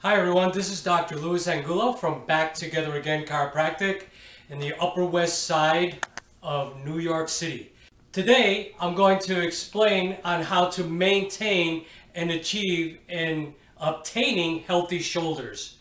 Hi everyone, this is Dr. Louis Angulo from Back Together Again Chiropractic in the Upper West Side of New York City. Today I'm going to explain on how to maintain and achieve in obtaining healthy shoulders.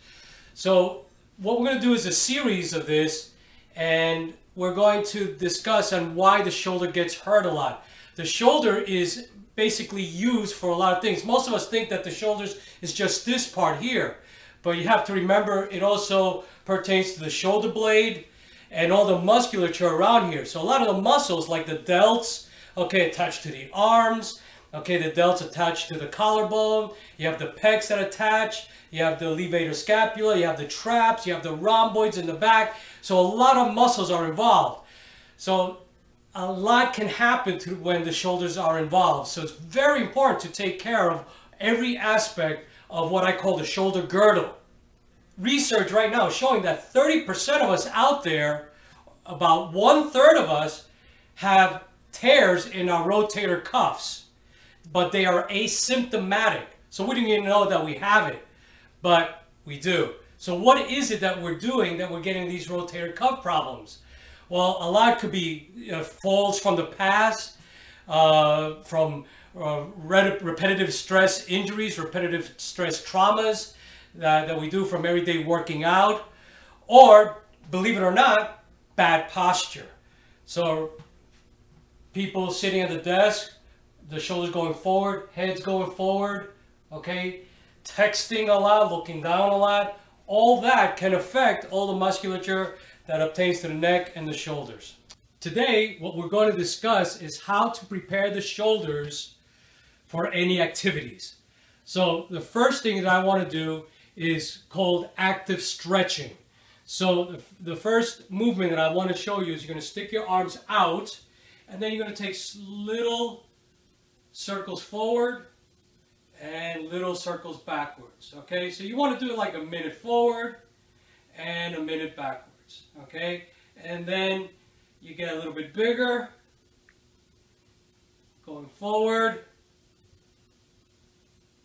So what we're going to do is a series of this, and we're going to discuss on why the shoulder gets hurt a lot. The shoulder is basically used for a lot of things. Most of us think that the shoulders is just this part here, but you have to remember it also pertains to the shoulder blade and all the musculature around here. So a lot of the muscles like the delts, okay, attached to the arms, okay, the delts attached to the collarbone, you have the pecs that attach, you have the levator scapula, you have the traps, you have the rhomboids in the back. So a lot of muscles are involved. So a lot can happen when the shoulders are involved. So it's very important to take care of every aspect of what I call the shoulder girdle. Research right now is showing that 30% of us out there, about 1/3 of us, have tears in our rotator cuffs, but they are asymptomatic. So we didn't even know that we have it, but we do. So what is it that we're doing that we're getting these rotator cuff problems? Well, a lot could be falls from the past, from repetitive stress injuries, repetitive stress traumas that we do from everyday working out, or, believe it or not, bad posture. So people sitting at the desk, the shoulders going forward, heads going forward, okay, texting a lot, looking down a lot, all that can affect all the musculature that obtains to the neck and the shoulders. Today, what we're going to discuss is how to prepare the shoulders for any activities. So the first thing that I want to do is called active stretching. So the first movement that I want to show you is you're going to stick your arms out, and then you're going to take little circles forward and little circles backwards. Okay, so you want to do it like a minute forward and a minute backwards. Okay, and then you get a little bit bigger, going forward.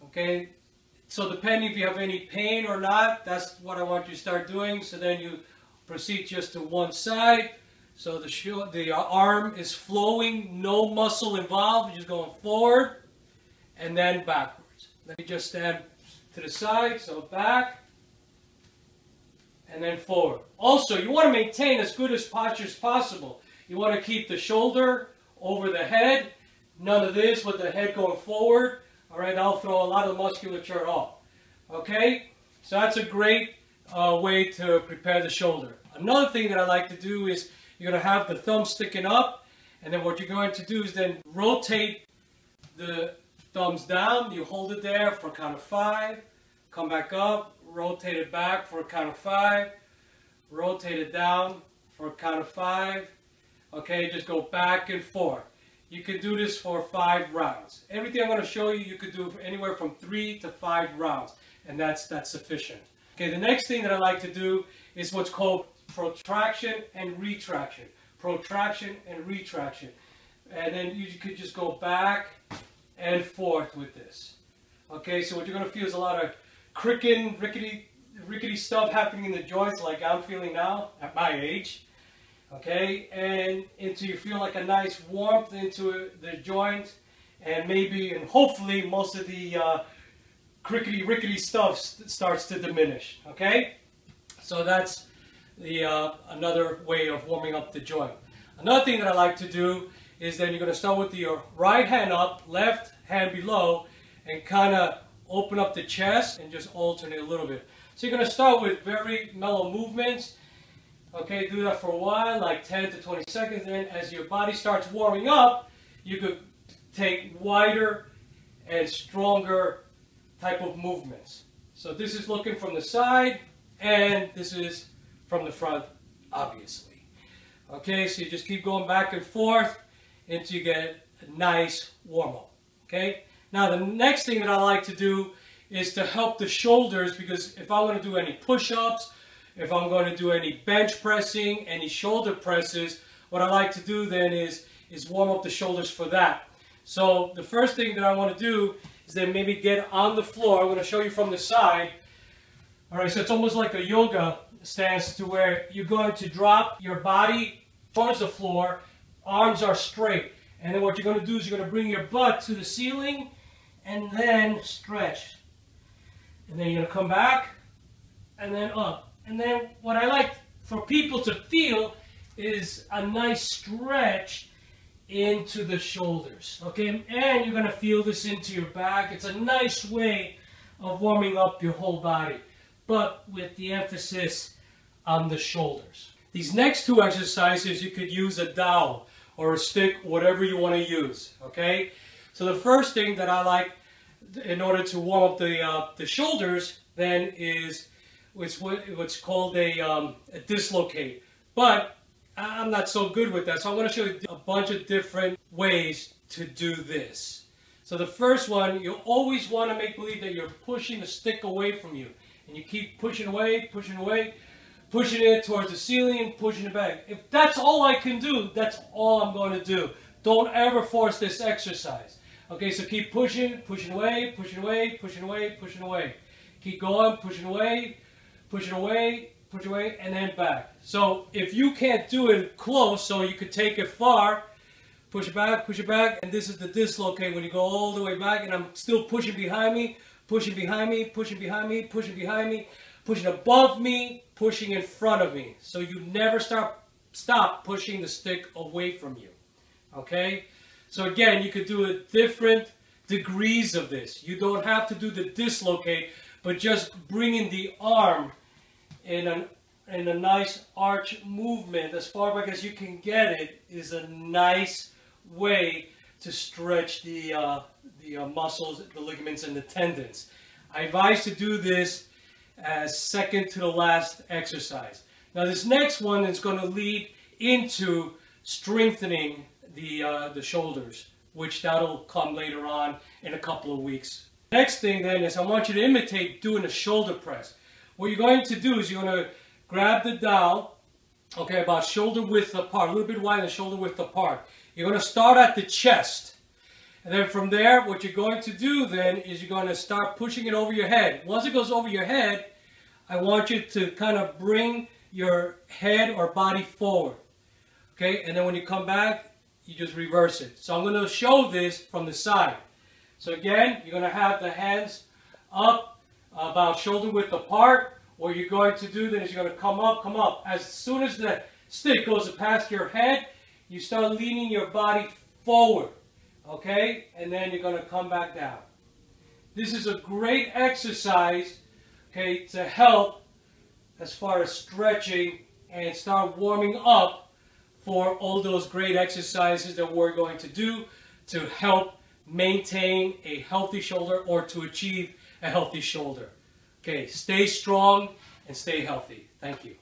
Okay, so depending if you have any pain or not, that's what I want you to start doing. So then you proceed just to one side. So the arm is flowing, no muscle involved, you're just going forward and then backwards. Let me just stand to the side, so back and then forward. Also, you want to maintain as good as posture as possible. You want to keep the shoulder over the head. None of this with the head going forward. All right, I'll throw a lot of musculature off. Okay, so that's a great way to prepare the shoulder. Another thing that I like to do is you're going to have the thumb sticking up, and then what you're going to do is then rotate the thumbs down. You hold it there for a count of 5, come back up, rotate it back for a count of 5, rotate it down for a count of 5. Okay, just go back and forth. You can do this for 5 rounds. Everything I'm going to show you, you could do anywhere from 3 to 5 rounds, and that's sufficient. Okay, the next thing that I like to do is what's called protraction and retraction. Protraction and retraction. And then you could just go back and forth with this. Okay, so what you're going to feel is a lot of cricking, rickety stuff happening in the joints like I'm feeling now at my age. Okay, and until you feel like a nice warmth into the joint, and maybe and hopefully most of the rickety stuff starts to diminish. Okay, so that's the another way of warming up the joint. Another thing that I like to do is then you're going to start with your right hand up, left hand below, and kind of open up the chest and just alternate a little bit. So you're going to start with very mellow movements. Okay, do that for a while, like 10 to 20 seconds. Then as your body starts warming up, you could take wider and stronger type of movements. So this is looking from the side, and this is from the front, obviously. Okay, so you just keep going back and forth until you get a nice warm-up. Okay, now the next thing that I like to do is to help the shoulders, because if I want to do any push-ups, if I'm going to do any bench pressing, any shoulder presses, what I like to do then is warm up the shoulders for that. So the first thing that I want to do is then maybe get on the floor. I'm going to show you from the side. All right, so it's almost like a yoga stance to where you're going to drop your body towards the floor, arms are straight. And then what you're going to do is you're going to bring your butt to the ceiling and then stretch. And then you're going to come back and then up. And then what I like for people to feel is a nice stretch into the shoulders. Okay, and you're going to feel this into your back. It's a nice way of warming up your whole body, but with the emphasis on the shoulders. These next two exercises, you could use a dowel or a stick, whatever you want to use. Okay, so the first thing that I like in order to warm up the shoulders then is what's called a dislocate. But I'm not so good with that, so I'm going to show you a bunch of different ways to do this. So the first one, you always want to make believe that you're pushing the stick away from you. And you keep pushing away, pushing it towards the ceiling and pushing it back. If that's all I can do, that's all I'm going to do. Don't ever force this exercise. Okay, so keep pushing, pushing away, pushing away, pushing away, pushing away. Keep going, pushing away, pushing away, push away, and then back. So if you can't do it close, so you could take it far, push it back, and this is the dislocate when you go all the way back, and I'm still pushing behind me, pushing behind me, pushing behind me, pushing behind me, pushing above me, pushing in front of me. So you never stop pushing the stick away from you. Okay? So again, you could do a different degrees of this. You don't have to do the dislocate, but just bringing the arm in a nice arch movement as far back as you can get it is a nice way to stretch the muscles, the ligaments, and the tendons. I advise to do this as second to the last exercise. Now this next one is going to lead into strengthening the shoulders, which that'll come later on in a couple of weeks. Next thing then is I want you to imitate doing a shoulder press. What you're going to do is you're going to grab the dowel, okay, about shoulder width apart, a little bit wider than shoulder width apart. You're going to start at the chest. And then from there, what you're going to do then is you're going to start pushing it over your head. Once it goes over your head, I want you to kind of bring your head or body forward. Okay, and then when you come back, you just reverse it. So I'm going to show this from the side. So again, you're going to have the hands up about shoulder width apart. What you're going to do then is you're going to come up. As soon as the stick goes past your head, you start leaning your body forward. Okay? And then you're going to come back down. This is a great exercise, okay, to help as far as stretching and start warming up for all those great exercises that we're going to do to help maintain a healthy shoulder or to achieve a healthy shoulder. Okay, stay strong and stay healthy. Thank you.